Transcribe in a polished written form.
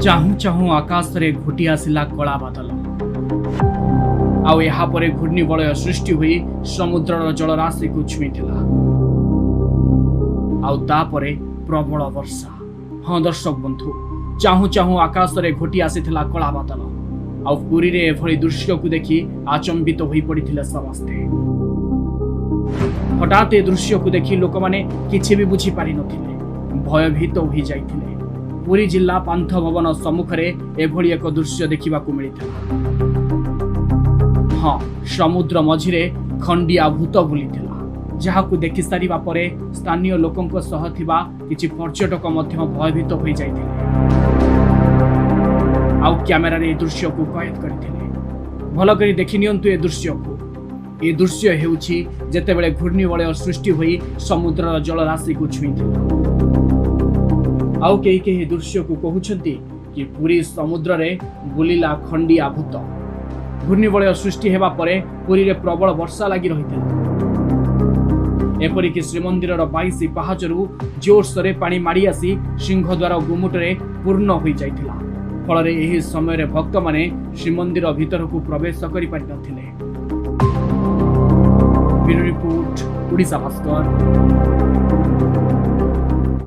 चाहू चाहू आकाश रे घोटी आसिला कला बादल आउ यहाँ पर घूर्णिबलय सृष्टि हुई समुद्र जलराशि को छुईला आउ तापरे प्रबल वर्षा। हाँ दर्शक बंधु, चाहू चाहू आकाश रे घोटी आसिला कला बादल आउ पुरी रे एभली दृश्य को देखि आचंबित होई पड़िथिले समस्ते। हठात ए दृश्य को देखि लोक माने किछि भी बुझी पारि नथिले, भयभीत होई जाइथिले। पुरी जिला पांथ भवन सम्मुखरे एभली एक दृश्य देखिबाकू मिलिथा। हाँ, समुद्र मझिरे खंडिया भूत बुलिथिला, जहाकू देखि सारिबा परे स्थानीय लोकंक सह थिबा किछि पर्यटक मध्य भयभीत होई जाइथिले आउ कैमेरा रे दृश्य को कैद करथिले। भल करी देखि नियंतु ए दृश्य को। ए दृश्य हेउछि जेतेबेले घूर्णिबलय सृष्टि होई समुद्र जलराशि को छुईथिला। आउ केही दृश्य को कहउछंती कि पुरी समुद्र रे बुलिला खंडिया भूत। घूर्णिबलय सृष्टि हेबा परे पुरी रे प्रबल वर्षा लागि रहिथिला। एपरिक श्रीमंदिर 22 पाहाचरू जोरसरे पानी माड़ी आसी सिंहद्वार गुमुटरे पूर्ण हो जाइथिला। फल एही समय भक्त माने श्रीमंदिर भीतर को प्रवेश करि पारि नथिले। Bureau report, Odisha Bhaskar.